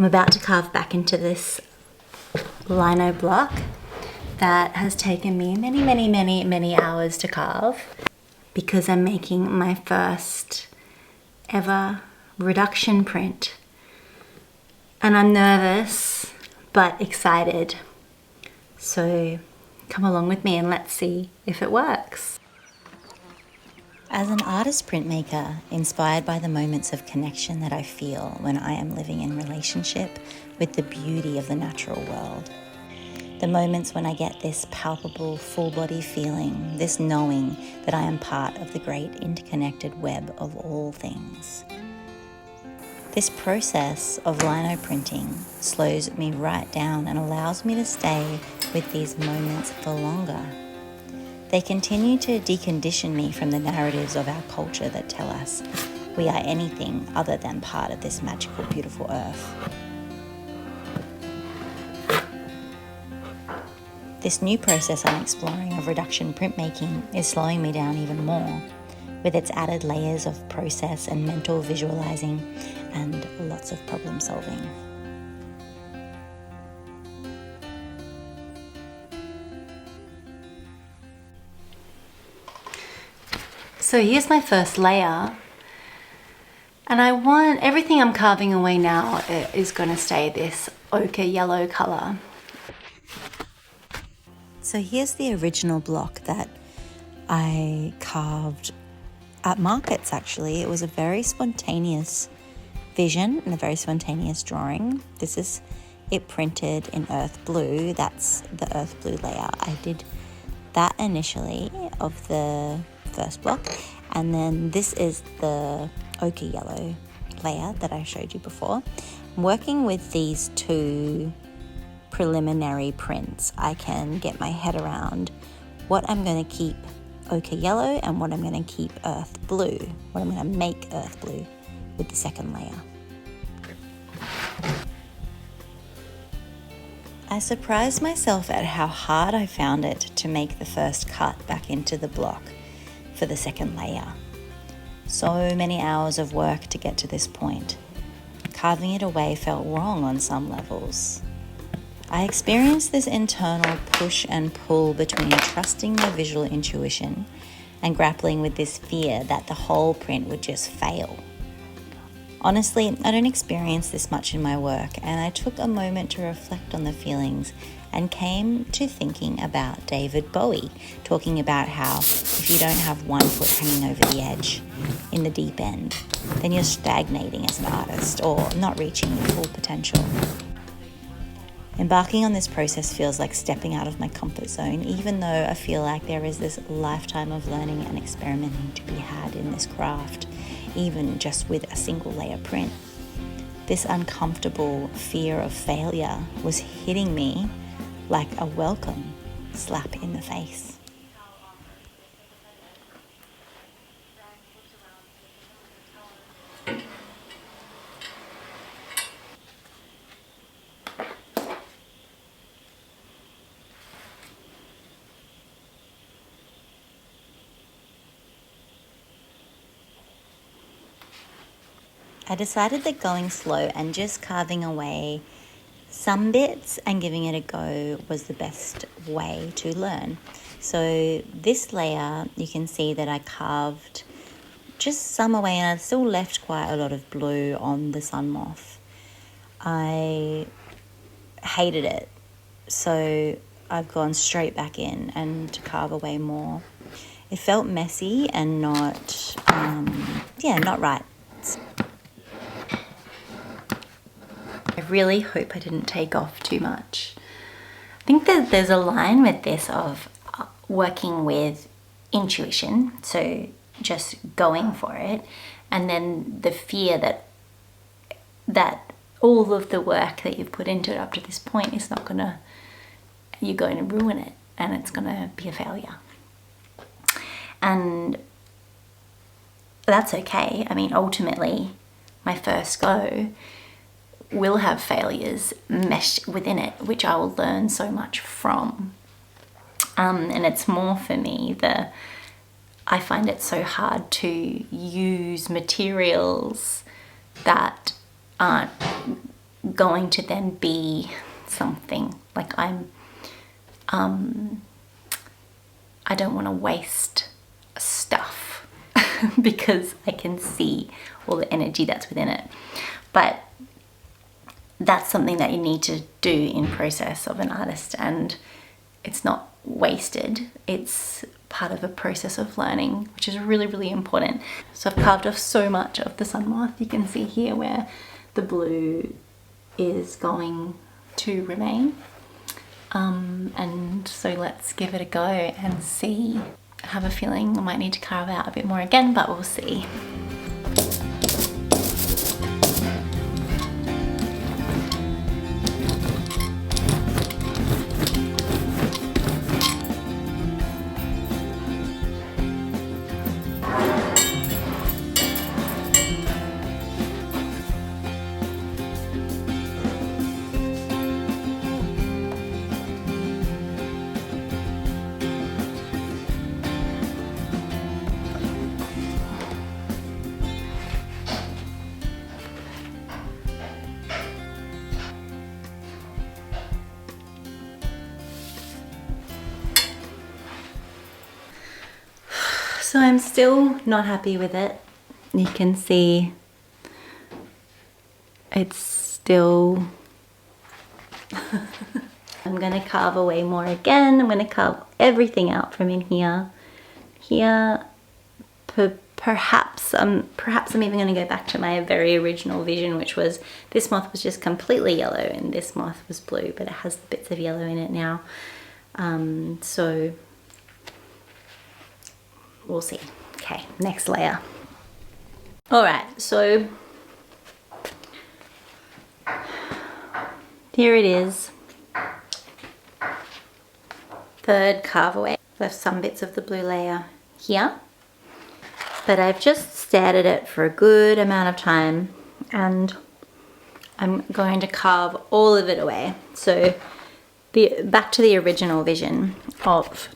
I'm about to carve back into this lino block that has taken me many hours to carve because I'm making my first ever reduction print. And I'm nervous but excited. So come along with me and let's see if it works. As an artist printmaker, inspired by the moments of connection that I feel when I am living in relationship with the beauty of the natural world. The moments when I get this palpable, full body feeling, this knowing that I am part of the great interconnected web of all things. This process of lino printing slows me right down and allows me to stay with these moments for longer. They continue to decondition me from the narratives of our culture that tell us we are anything other than part of this magical, beautiful earth. This new process I'm exploring of reduction printmaking is slowing me down even more, with its added layers of process and mental visualizing and lots of problem solving. So here's my first layer, and I want everything I'm carving away now is going to stay this ochre yellow color. So here's the original block that I carved at markets. Actually, it was a very spontaneous vision and a very spontaneous drawing. This is it printed in earth blue. That's the earth blue layer. I did that initially of the first block, and then this is the ochre yellow layer that I showed you before. I'm working with these two preliminary prints. I can get my head around what I'm going to keep ochre yellow and what I'm going to keep earth blue, what I'm going to make earth blue with the second layer. I surprised myself at how hard I found it to make the first cut back into the block for the second layer. So many hours of work to get to this point. Carving it away felt wrong on some levels. I experienced this internal push and pull between trusting my visual intuition and grappling with this fear that the whole print would just fail. Honestly, I don't experience this much in my work, and I took a moment to reflect on the feelings and came to thinking about David Bowie, talking about how if you don't have one foot hanging over the edge in the deep end, then you're stagnating as an artist or not reaching your full potential. Embarking on this process feels like stepping out of my comfort zone, even though I feel like there is this lifetime of learning and experimenting to be had in this craft, even just with a single layer print. This uncomfortable fear of failure was hitting me like a welcome slap in the face. I decided that going slow and just carving away some bits and giving it a go was the best way to learn. So this layer, you can see that I carved just some away, and I still left quite a lot of blue on the sun moth. I hated it, so I've gone straight back in and to carve away more. It felt messy and not right. I really hope I didn't take off too much. I think that there's a line with this of working with intuition, so just going for it, and then the fear that all of the work that you've put into it up to this point is you're going to ruin it, and it's going to be a failure. And that's okay. I mean, ultimately, my first go will have failures meshed within it, which I will learn so much from. And it's more for me I find it so hard to use materials that aren't going to then be something. Like I don't want to waste stuff because I can see all the energy that's within it. But that's something that you need to do in process of an artist, and it's not wasted. It's part of a process of learning, which is really, really important. So I've carved off so much of the sun moth. You can see here where the blue is going to remain. And so let's give it a go and see. I have a feeling I might need to carve out a bit more again, but we'll see. So I'm still not happy with it. You can see it's still... I'm gonna carve away more again. I'm gonna carve everything out from in here. Here, perhaps I'm even gonna go back to my very original vision, which was this moth was just completely yellow and this moth was blue, but it has bits of yellow in it now. So we'll see. Okay, next layer. All right, so here it is. Third carve away. Left some bits of the blue layer here, but I've just stared at it for a good amount of time and I'm going to carve all of it away. So back to the original vision of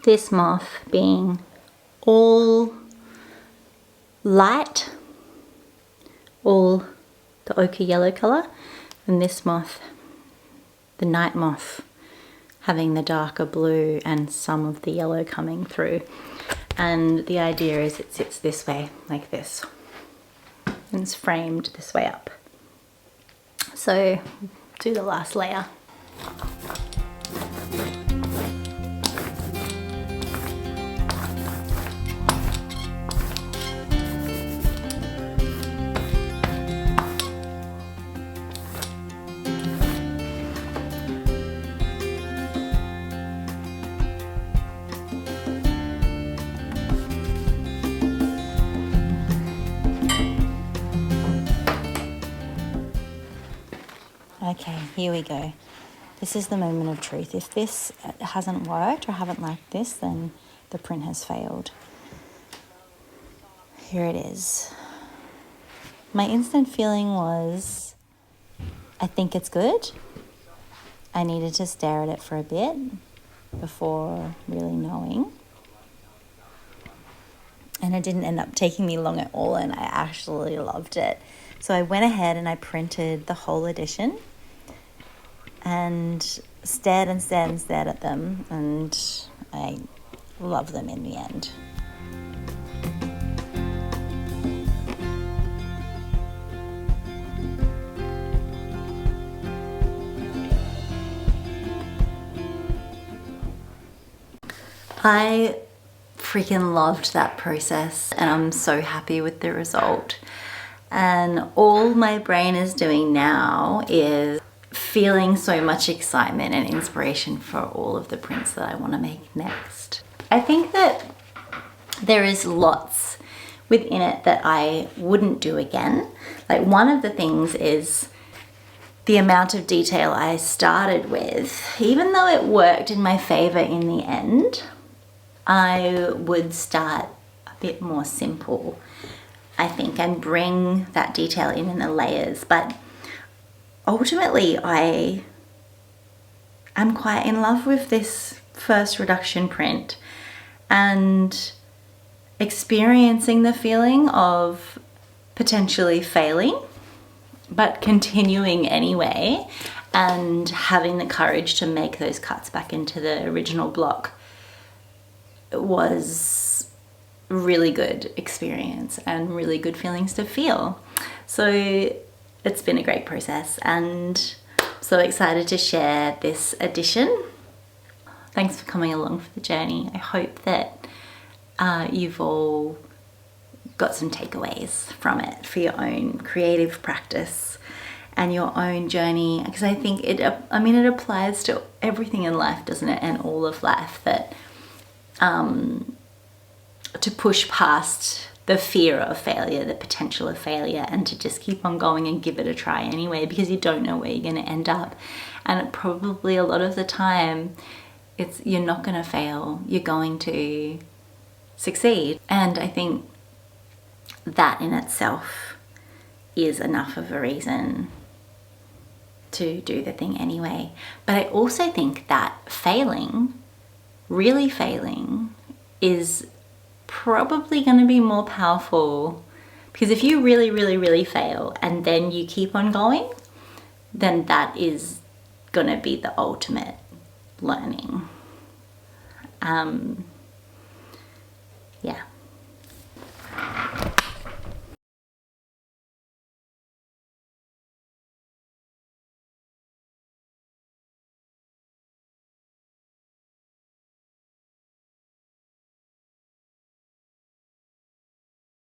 this moth being all light, all the ochre yellow color, and this moth, the night moth, having the darker blue and some of the yellow coming through. And the idea is it sits this way, like this, and it's framed this way up. So do the last layer. Okay, here we go. This is the moment of truth. If this hasn't worked or I haven't liked this, then the print has failed. Here it is. My instant feeling was, I think it's good. I needed to stare at it for a bit before really knowing. And it didn't end up taking me long at all, and I actually loved it. So I went ahead and I printed the whole edition and stared and stared and stared at them, and I love them in the end. I freaking loved that process and I'm so happy with the result. And all my brain is doing now is feeling so much excitement and inspiration for all of the prints that I want to make next. I think that there is lots within it that I wouldn't do again. Like, one of the things is the amount of detail I started with. Even though it worked in my favor in the end, I would start a bit more simple, I think, and bring that detail in the layers. But ultimately, I am quite in love with this first reduction print and experiencing the feeling of potentially failing but continuing anyway and having the courage to make those cuts back into the original block was really good experience and really good feelings to feel. So it's been a great process, and so excited to share this edition. Thanks for coming along for the journey. I hope that you've all got some takeaways from it for your own creative practice and your own journey, because I think it applies to everything in life, doesn't it? And all of life, that to push past the fear of failure, the potential of failure, and to just keep on going and give it a try anyway, because you don't know where you're going to end up. And probably a lot of the time you're not going to fail, you're going to succeed. And I think that in itself is enough of a reason to do the thing anyway. But I also think that really failing, is probably going to be more powerful, because if you really, really, really fail and then you keep on going, then that is going to be the ultimate learning. Yeah.